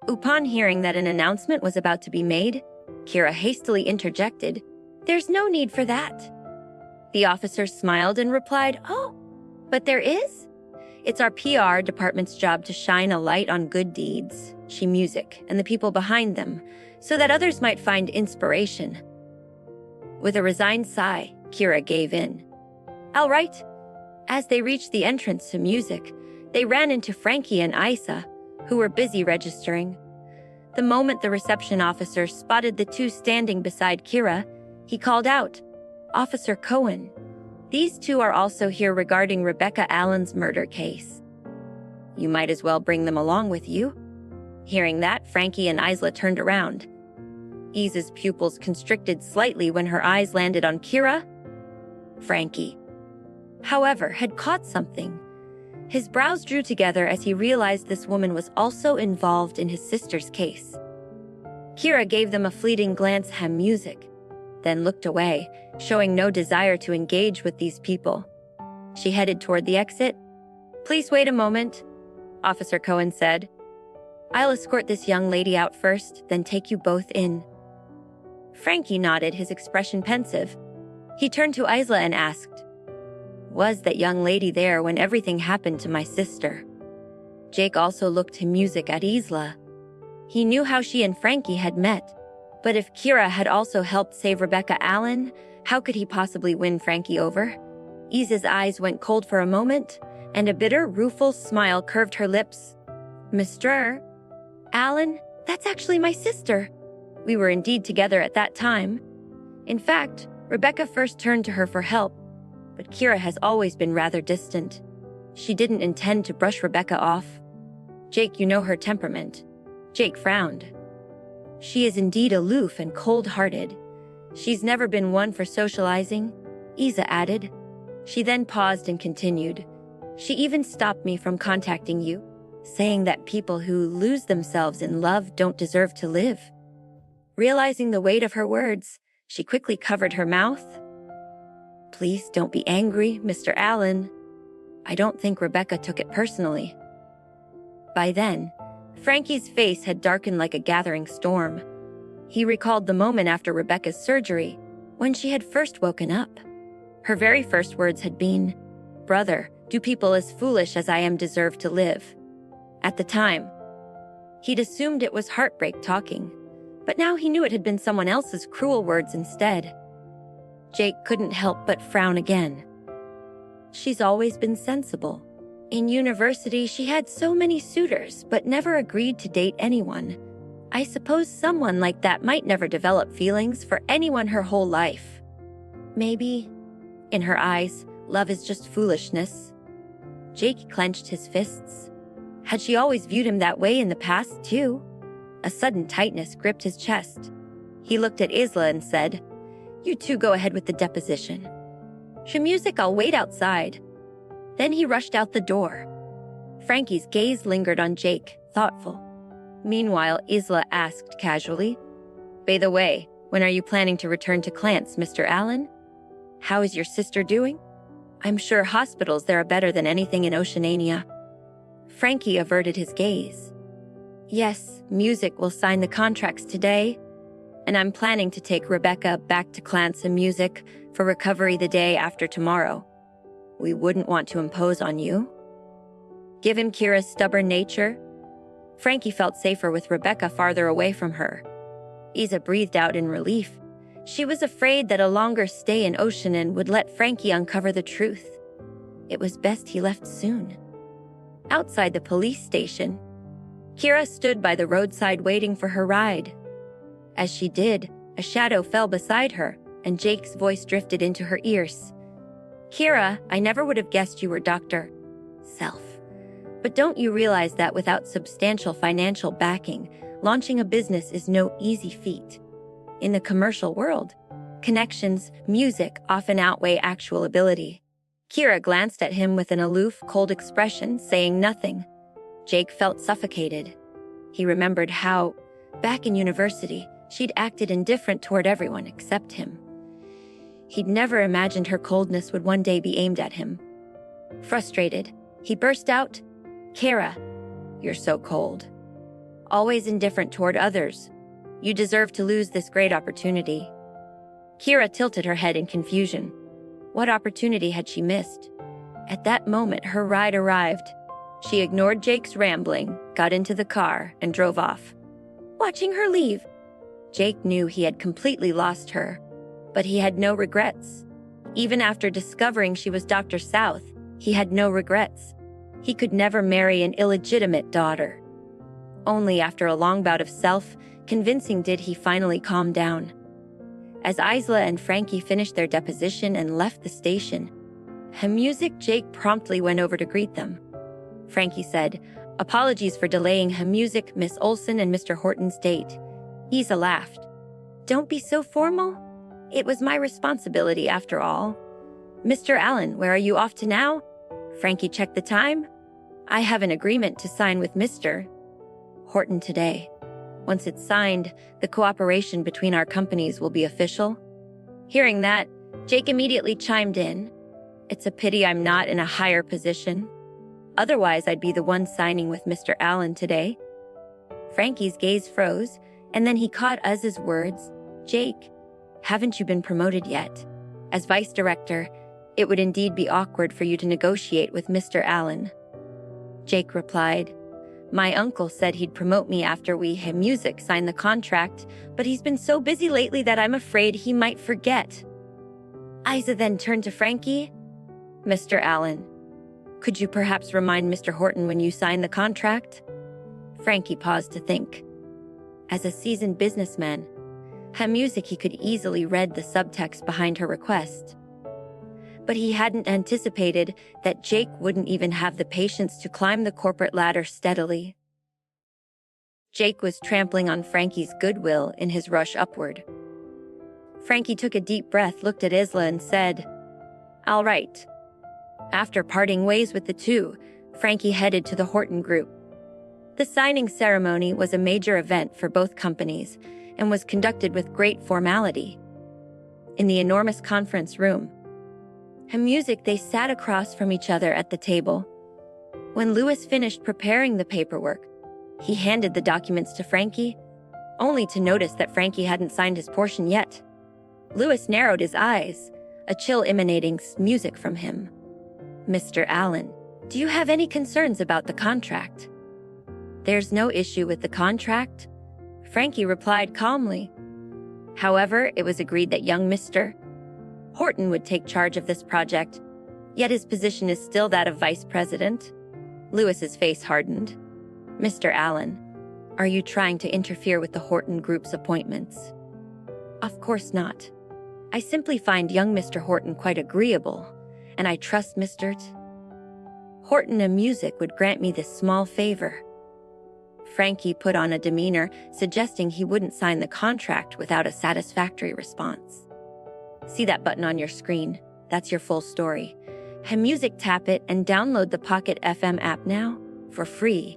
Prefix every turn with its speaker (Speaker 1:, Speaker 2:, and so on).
Speaker 1: Upon hearing that an announcement was about to be made, Kira hastily interjected, "There's no need for that." The officer smiled and replied, "Oh, but there is? It's our PR department's job to shine a light on good deeds, music, and the people behind them, so that others might find inspiration." With a resigned sigh, Kira gave in. All right. As they reached the entrance to music, they ran into Frankie and Isa, who were busy registering. The moment the reception officer spotted the two standing beside Kira, he called out, "Officer Cohen, these two are also here regarding Rebecca Allen's murder case. You might as well bring them along with you." Hearing that, Frankie and Isa turned around. Isa's pupils constricted slightly when her eyes landed on Kira. Frankie, however, had caught something. His brows drew together as he realized this woman was also involved in his sister's case. Kira gave them a fleeting glance music, then looked away, showing no desire to engage with these people. She headed toward the exit. "Please wait a moment," Officer Cohen said. "I'll escort this young lady out first, then take you both in." Frankie nodded, his expression pensive. He turned to Isa and asked, "Was that young lady there when everything happened to my sister?" Jake also looked music at Isla. He knew how she and Frankie had met, but if Kira had also helped save Rebecca Allen, how could he possibly win Frankie over? Isa's eyes went cold for a moment, and a bitter, rueful smile curved her lips. "Mr. Allen, that's actually my sister. We were indeed together at that time. In fact, Rebecca first turned to her for help, but Kira has always been rather distant. She didn't intend to brush Rebecca off. Jake, you know her temperament." Jake frowned. "She is indeed aloof and cold-hearted. She's never been one for socializing," Isa added. She then paused and continued. "She even stopped me from contacting you, saying that people who lose themselves in love don't deserve to live." Realizing the weight of her words, she quickly covered her mouth. "Please don't be angry, Mr. Allen. I don't think Rebecca took it personally." By then, Frankie's face had darkened like a gathering storm. He recalled the moment after Rebecca's surgery, when she had first woken up. Her very first words had been, "Brother, do people as foolish as I am deserve to live?" At the time, he'd assumed it was heartbreak talking, but now he knew it had been someone else's cruel words instead. Jake couldn't help but frown again. She's always been sensible. In university, she had so many suitors, but never agreed to date anyone. I suppose someone like that might never develop feelings for anyone her whole life. Maybe, in her eyes, love is just foolishness. Jake clenched his fists. Had she always viewed him that way in the past, too? A sudden tightness gripped his chest. He looked at Isla and said, "You two go ahead with the deposition. Music, I'll wait outside." Then he rushed out the door. Frankie's gaze lingered on Jake, thoughtful. Meanwhile, Isla asked casually, "By the way, when are you planning to return to Clance, Mr. Allen? How is your sister doing? I'm sure hospitals there are better than anything in Oceania." Frankie averted his gaze. "Yes, Music will sign the contracts today, and I'm planning to take Rebecca back to Clance and Music for recovery the day after tomorrow. We wouldn't want to impose on you." Given Kira's stubborn nature, Frankie felt safer with Rebecca farther away from her. Isa breathed out in relief. She was afraid that a longer stay in Oceanan would let Frankie uncover the truth. It was best he left soon. Outside the police station, Kira stood by the roadside waiting for her ride. As she did, a shadow fell beside her, and Jake's voice drifted into her ears. "Kira, I never would have guessed you were Dr. Self. But don't you realize that without substantial financial backing, launching a business is no easy feat? In the commercial world, connections, music often outweigh actual ability." Kira glanced at him with an aloof, cold expression, saying nothing. Jake felt suffocated. He remembered how, back in university, she'd acted indifferent toward everyone except him. He'd never imagined her coldness would one day be aimed at him. Frustrated, he burst out, "Kira, you're so cold." always indifferent toward others. You deserve to lose this great opportunity." Kira tilted her head in confusion. What opportunity had she missed? At that moment, her ride arrived. She ignored Jake's rambling, got into the car, and drove off, watching her leave. Jake knew he had completely lost her, but he had no regrets. Even after discovering she was Dr. South, he had no regrets. He could never marry an illegitimate daughter. Only after a long bout of self-convincing did he finally calm down. As Isa and Frankie finished their deposition and left the station, Music Jake promptly went over to greet them. Frankie said, "Apologies for delaying Music, Miss Olson, and Mr. Horton's date." Isa laughed. "Don't be so formal. It was my responsibility after all." "Mr. Allen, where are you off to now?" Frankie checked the time. "I have an agreement to sign with Mr. Horton today. Once it's signed, the cooperation between our companies will be official." Hearing that, Jake immediately chimed in. "It's a pity I'm not in a higher position. Otherwise, I'd be the one signing with Mr. Allen today." Frankie's gaze froze, and then he caught Uz's words. "Jake, haven't you been promoted yet? As vice director, it would indeed be awkward for you to negotiate with Mr. Allen." Jake replied, "My uncle said he'd promote me after Music signed the contract, but he's been so busy lately that I'm afraid he might forget." Isa then turned to Frankie. "Mr. Allen, could you perhaps remind Mr. Horton when you signed the contract?" Frankie paused to think. As a seasoned businessman, Music he could easily read the subtext behind her request. But he hadn't anticipated that Jake wouldn't even have the patience to climb the corporate ladder steadily. Jake was trampling on Frankie's goodwill in his rush upward. Frankie took a deep breath, looked at Isla, and said, "All right." After parting ways with the two, Frankie headed to the Horton Group. The signing ceremony was a major event for both companies and was conducted with great formality. In the enormous conference room, Music they sat across from each other at the table. When Louis finished preparing the paperwork, he handed the documents to Frankie, only to notice that Frankie hadn't signed his portion yet. Louis narrowed his eyes, a chill emanating music from him. "Mr. Allen, do you have any concerns about the contract?" "There's no issue with the contract," Frankie replied calmly. However, it was agreed that young Mr. Horton would take charge of this project, yet his position is still that of vice president. Louis's face hardened. "Mr. Allen, are you trying to interfere with the Horton Group's appointments?" "Of course not. I simply find young Mr. Horton quite agreeable, and I trust Mr. Horton and Music would grant me this small favor." Frankie put on a demeanor, suggesting he wouldn't sign the contract without a satisfactory response. See that button on your screen? That's your full story. Music, tap it and download the Pocket FM app now for free.